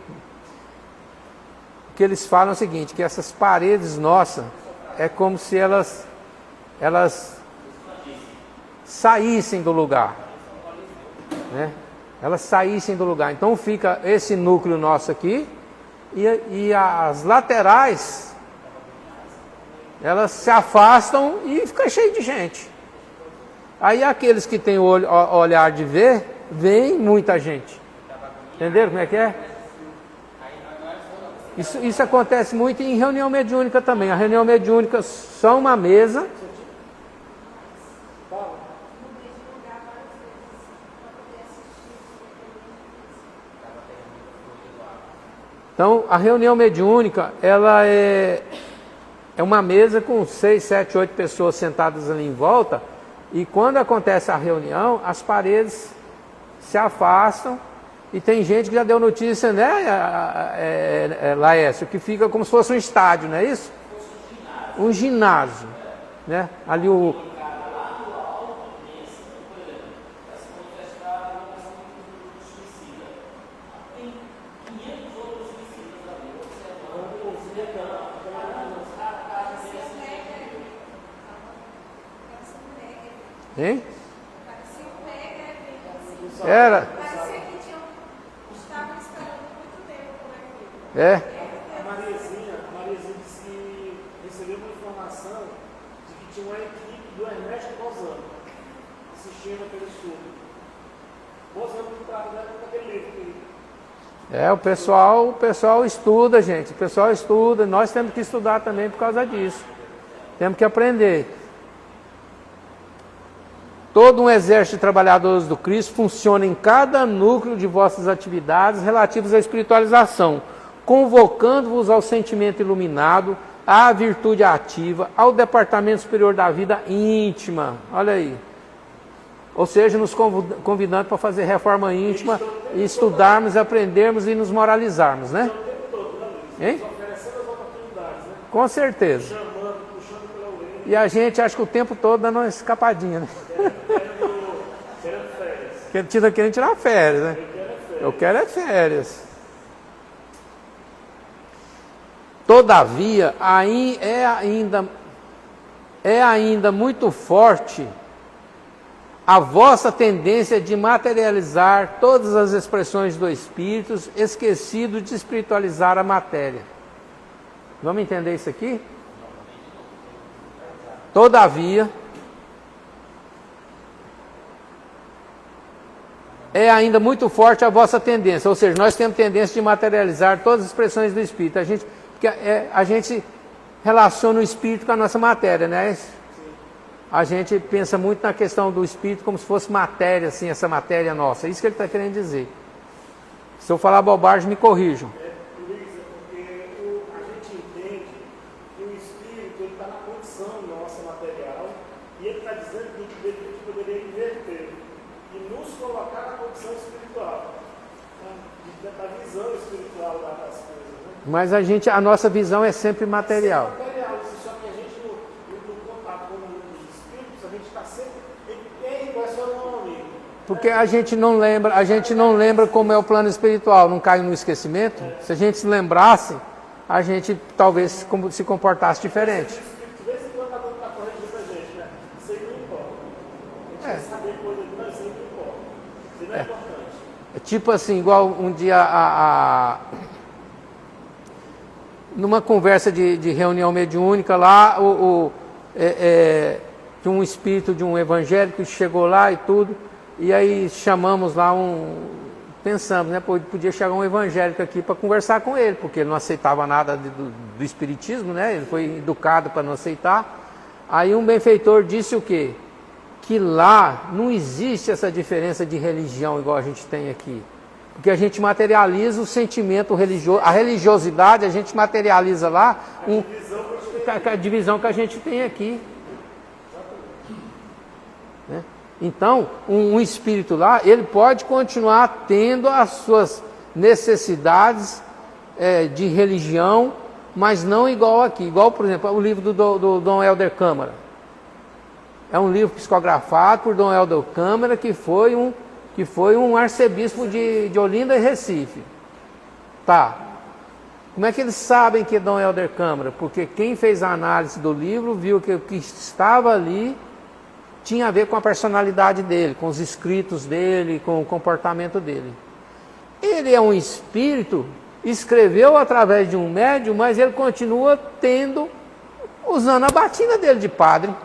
o que eles falam é o seguinte, que essas paredes nossas é como se elas saíssem do lugar, né? Elas saíssem do lugar. Então fica esse núcleo nosso aqui e as laterais, elas se afastam e fica cheio de gente. Aí aqueles que têm o olhar de ver, veem muita gente. Entenderam como é que é? Isso acontece muito em reunião mediúnica também. A reunião mediúnica só uma mesa. Então, a reunião mediúnica, ela é uma mesa com 6, 7, 8 pessoas sentadas ali em volta. E quando acontece a reunião, as paredes se afastam e tem gente que já deu notícia, né, Laércio, que fica como se fosse um estádio, não é isso? Um ginásio, né? Ali o... Hein? Era. Parecia que estavam esperando muito tempo por aqui. A Mariazinha disse que recebeu uma informação de que tinha uma equipe do Ernesto Bozano assistindo aquele estudo. Bozano que estava dentro daquele livro. O pessoal estuda, gente. O pessoal estuda. Nós temos que estudar também por causa disso. Temos que aprender. Todo um exército de trabalhadores do Cristo funciona em cada núcleo de vossas atividades relativas à espiritualização, convocando-vos ao sentimento iluminado, à virtude ativa, ao departamento superior da vida íntima. Olha aí. Ou seja, nos convidando para fazer reforma íntima, e estudarmos, aprendermos e nos moralizarmos, né? Hein? Com certeza. chamando, puxando pela orelha, E a gente acha que o tempo todo dando uma escapadinha, né? querendo férias. Querendo tirar férias, né? Eu quero é férias. Eu quero é férias. Todavia, é ainda muito forte a vossa tendência de materializar todas as expressões do Espírito, esquecido de espiritualizar a matéria. Vamos entender isso aqui? Todavia, é ainda muito forte a vossa tendência, ou seja, nós temos tendência de materializar todas as expressões do Espírito. A gente relaciona o Espírito com a nossa matéria, né? A gente pensa muito na questão do Espírito como se fosse matéria, assim, essa matéria nossa. É isso que ele está querendo dizer. Se eu falar bobagem, me corrijam. Luiz, é porque a gente entende que o Espírito está na condição nossa material e ele está dizendo que a gente poderia inverter e nos colocar na condição espiritual, da visão espiritual das coisas. Né? Mas a nossa visão é sempre material. É material, só que a gente no contato com os Espíritos, a gente está sempre. Ei, qual é seu nome? Porque a gente não lembra como é o plano espiritual, não cai no esquecimento. Se a gente se lembrasse, a gente talvez se comportasse diferente. De vez em quando está corrigindo a gente, né? Isso aí não importa. A gente quer saber coisa que não, isso aí não importa. Isso não é importante. É tipo assim, igual um dia numa conversa de reunião mediúnica lá, que um espírito de um evangélico chegou lá e tudo, e aí chamamos lá pensamos, né, podia chegar um evangélico aqui para conversar com ele, porque ele não aceitava nada do espiritismo, né, ele foi educado para não aceitar. Aí um benfeitor disse o quê? Que lá não existe essa diferença de religião igual a gente tem aqui. Porque a gente materializa o sentimento religioso, a religiosidade a gente materializa lá a divisão que a gente tem aqui. Né? Então, um espírito lá, ele pode continuar tendo as suas necessidades de religião, mas não igual aqui. Igual, por exemplo, o livro do Dom Helder Câmara. É um livro psicografado por Dom Helder Câmara, que foi um arcebispo de Olinda e Recife. Tá. Como é que eles sabem que é Dom Helder Câmara? Porque quem fez a análise do livro viu que o que estava ali tinha a ver com a personalidade dele, com os escritos dele, com o comportamento dele. Ele é um espírito, escreveu através de um médium, mas ele continua usando a batina dele de padre.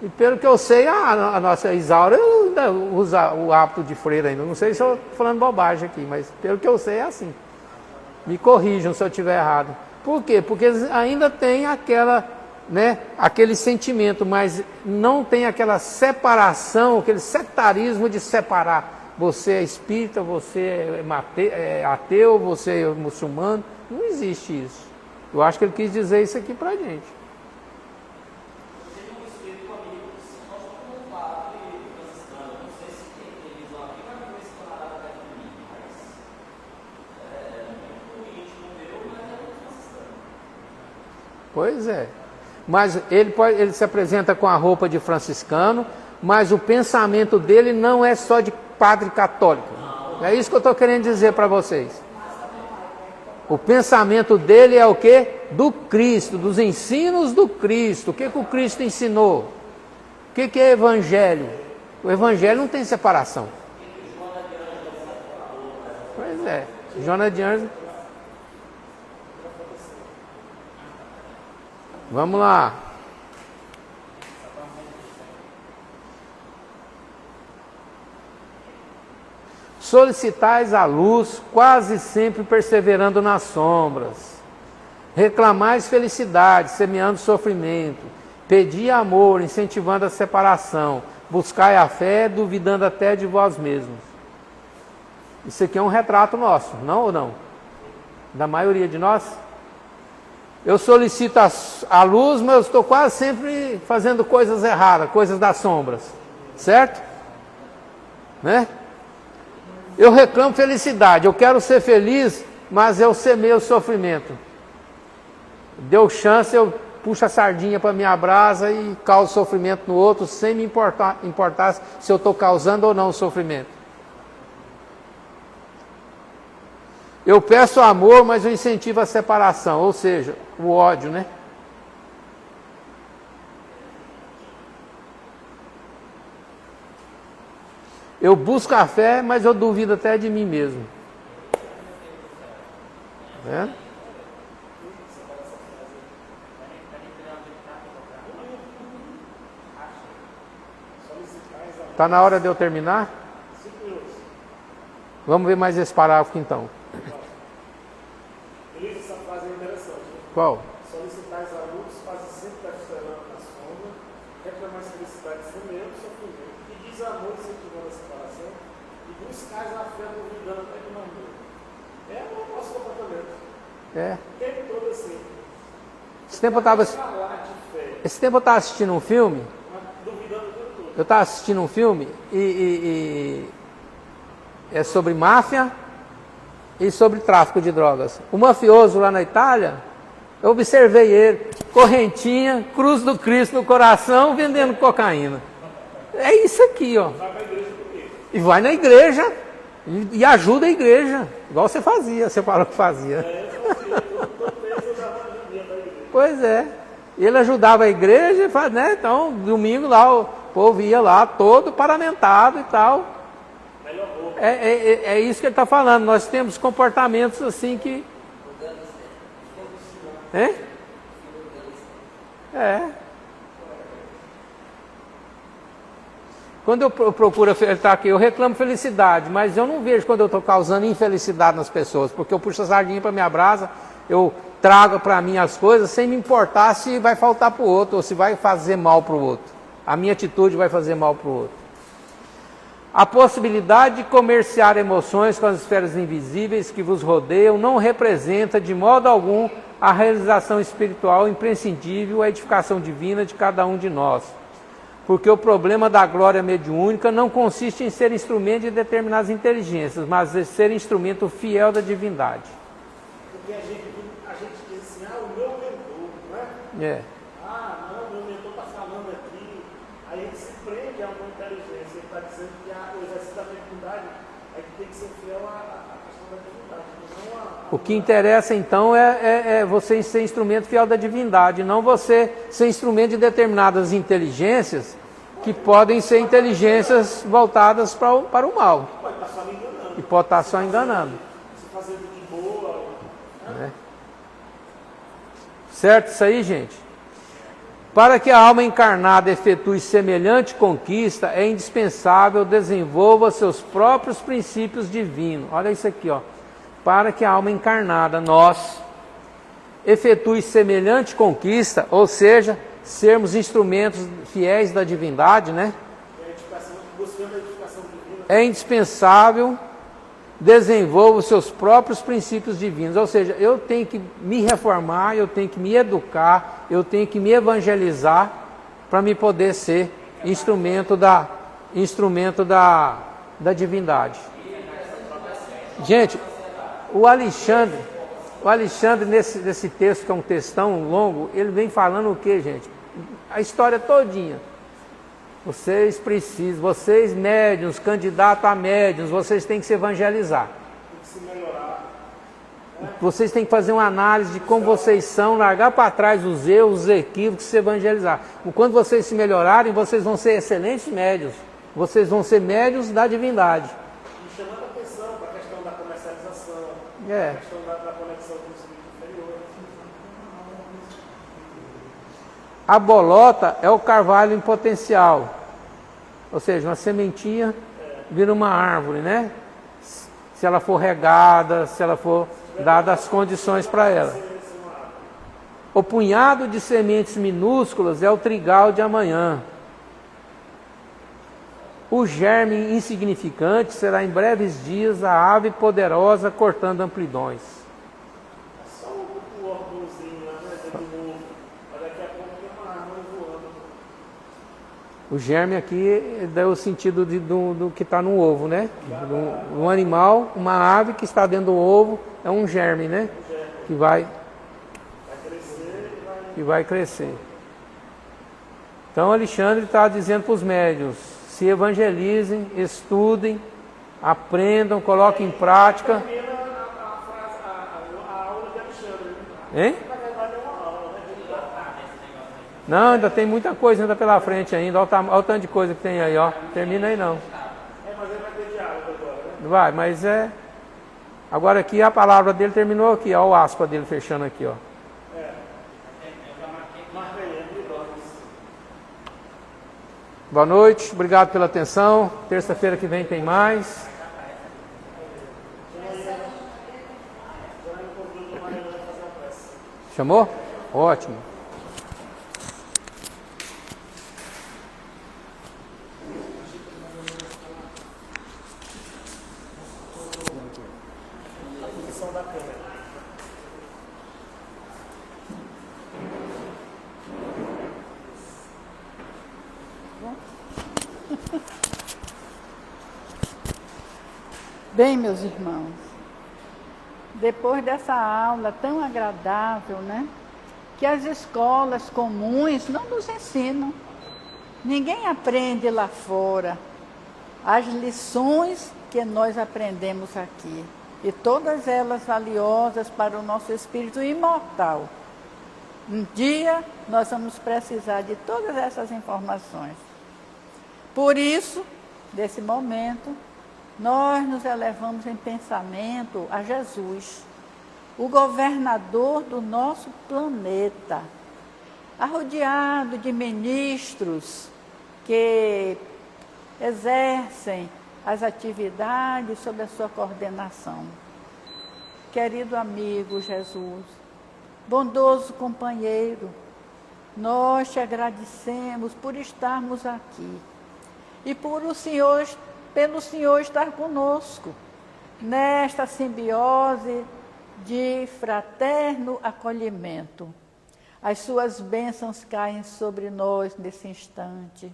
E pelo que eu sei, a nossa Isaura ainda usa o hábito de freira ainda. Não sei se eu estou falando bobagem aqui, mas pelo que eu sei é assim. Me corrijam se eu estiver errado. Por quê? Porque eles ainda têm aquele sentimento, mas não tem aquela separação, aquele sectarismo de separar. Você é espírita, você é ateu, você é muçulmano. Não existe isso. Eu acho que ele quis dizer isso aqui pra gente. Pois é. Mas ele se apresenta com a roupa de franciscano, mas o pensamento dele não é só de padre católico. É isso que eu estou querendo dizer para vocês. O pensamento dele é o quê? Do Cristo, dos ensinos do Cristo. O que o Cristo ensinou? O que é evangelho? O evangelho não tem separação. Pois é. Joana de Anjos. Vamos lá. Solicitais a luz, quase sempre perseverando nas sombras. Reclamais felicidade, semeando sofrimento. Pedi amor, incentivando a separação. Buscai a fé, duvidando até de vós mesmos. Isso aqui é um retrato nosso, não ou não? Da maioria de nós? Eu solicito a luz, mas eu estou quase sempre fazendo coisas erradas, coisas das sombras. Certo? Né? Eu reclamo felicidade, eu quero ser feliz, mas eu semeio o sofrimento. Deu chance, eu puxo a sardinha para minha brasa e causo sofrimento no outro, sem me importar se eu estou causando ou não o sofrimento. Eu peço amor, mas eu incentivo a separação, ou seja, o ódio, né? Eu busco a fé, mas eu duvido até de mim mesmo. Né? Está na hora de eu terminar? Vamos ver mais esse parágrafo então. Elisa, essa frase é interessante. Qual? Solicitais a luz, quase sempre da esperança na sombra, reclamais felicidade semeando o sofrimento, e diz amor incentivando a separação, e buscais a fé duvidando até que não muda. É o nosso comportamento. É. O tempo todo assim. Esse tempo eu estava assistindo um filme. Duvidando o tempo todo. Eu estava assistindo um filme e é sobre máfia e sobre tráfico de drogas. O mafioso lá na Itália, eu observei ele, correntinha, cruz do Cristo no coração, vendendo cocaína. É isso aqui, ó. Vai para a igreja por quê? E vai na igreja e ajuda a igreja, igual você fazia, você falou que fazia. Pois é. Ele ajudava a igreja, né? Então, domingo lá, o povo ia lá todo paramentado e tal. É isso que ele está falando. Nós temos comportamentos assim que... Quando eu procuro, ele está aqui, eu reclamo felicidade, mas eu não vejo quando eu estou causando infelicidade nas pessoas, porque eu puxo a sardinha para minha brasa, eu trago para mim as coisas sem me importar se vai faltar para o outro ou se vai fazer mal para o outro. A minha atitude vai fazer mal para o outro. A possibilidade de comerciar emoções com as esferas invisíveis que vos rodeiam não representa de modo algum a realização espiritual imprescindível, a edificação divina de cada um de nós. Porque o problema da glória mediúnica não consiste em ser instrumento de determinadas inteligências, mas em ser instrumento fiel da divindade. Porque a gente diz assim, o meu mentor, né? Não, meu mentor está falando aqui. Aí a gente se prende a uma inteligência. Ele está dizendo que o exercício da mediunidade é que tem que ser fiel à questão da divindade. O que interessa então é você ser instrumento fiel da divindade, não você ser instrumento de determinadas inteligências que podem ser inteligências voltadas para o mal. Pode estar só me enganando. E pode estar só enganando. Se fazendo de boa. Né? Certo isso aí, gente? Para que a alma encarnada efetue semelhante conquista, é indispensável desenvolva seus próprios princípios divinos. Olha isso aqui, ó. Para que a alma encarnada, nós, efetue semelhante conquista, ou seja, sermos instrumentos fiéis da divindade, né? É indispensável desenvolva os seus próprios princípios divinos, ou seja, eu tenho que me reformar, eu tenho que me educar, eu tenho que me evangelizar para me poder ser instrumento da divindade. Gente, o Alexandre nesse texto, que é um textão longo, ele vem falando o que, gente? A história todinha. Vocês precisam, vocês médiuns, candidatos a médiuns, vocês têm que se evangelizar. Tem que se melhorar. Vocês têm que fazer uma análise de como vocês são, largar para trás os erros, os equívocos, se evangelizar. Quando vocês se melhorarem, vocês vão ser excelentes médiuns. Vocês vão ser médiuns da divindade. E chamando a atenção para a questão da comercialização, É. a questão da conexão com o espírito inferior. A bolota é o carvalho em potencial. Ou seja, uma sementinha vira uma árvore, né? Se ela for regada, se ela for dada as condições para ela. O punhado de sementes minúsculas é o trigal de amanhã. O germe insignificante será em breves dias a ave poderosa cortando amplidões. Só o órgãozinho lá, né? Do ovo. Mas daqui a pouco tem uma árvore voando. O germe aqui dá o sentido do que está no ovo, né? Um animal, uma ave que está dentro do ovo, é um germe, né? Que vai Vai crescer. que vai crescer. Então Alexandre está dizendo para os médiuns, se evangelizem, estudem, aprendam, coloquem em prática. Termina a aula de Alexandre. Hein? Na verdade é uma aula, né? Não, ainda tem muita coisa ainda pela frente ainda. Olha o tanto de coisa que tem aí, ó. Termina aí não. Mas ele vai ter diálogo agora, né? Vai, mas é... Agora aqui a palavra dele terminou aqui, ó. O aspa dele fechando aqui, ó. Marca aí, Boa noite, obrigado pela atenção. Terça-feira que vem tem mais. Chamou? Ótimo. a posição da câmera. Bem, meus irmãos, depois dessa aula tão agradável, né? Que as escolas comuns não nos ensinam. Ninguém aprende lá fora as lições que nós aprendemos aqui. E todas elas valiosas para o nosso espírito imortal. Um dia nós vamos precisar de todas essas informações. Por isso, nesse momento, nós nos elevamos em pensamento a Jesus, o governador do nosso planeta, arrodeado de ministros que exercem as atividades sob a sua coordenação. Querido amigo Jesus, bondoso companheiro, nós te agradecemos por estarmos aqui e pelo Senhor estar conosco nesta simbiose de fraterno acolhimento. As suas bênçãos caem sobre nós nesse instante.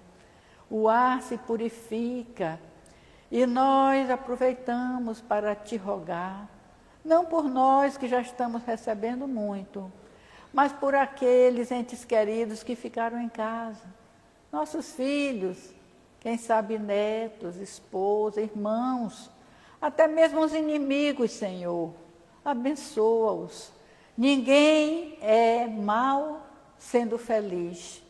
O ar se purifica e nós aproveitamos para te rogar, não por nós que já estamos recebendo muito, mas por aqueles entes queridos que ficaram em casa, nossos filhos, quem sabe netos, esposa, irmãos, até mesmo os inimigos, Senhor, abençoa-os. Ninguém é mal sendo feliz.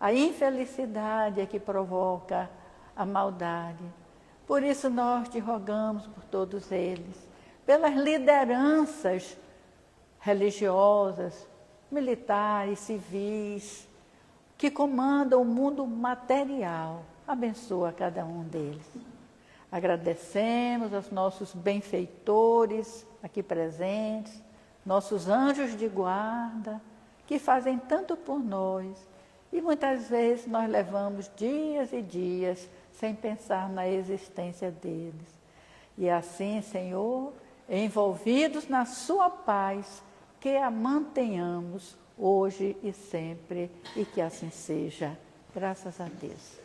A infelicidade é que provoca a maldade. Por isso nós te rogamos por todos eles, pelas lideranças religiosas, militares, civis, que comandam o mundo material. Abençoa cada um deles. Agradecemos aos nossos benfeitores aqui presentes, nossos anjos de guarda, que fazem tanto por nós. E muitas vezes nós levamos dias e dias sem pensar na existência deles. E assim, Senhor, envolvidos na sua paz, que a mantenhamos hoje e sempre, e que assim seja. Graças a Deus.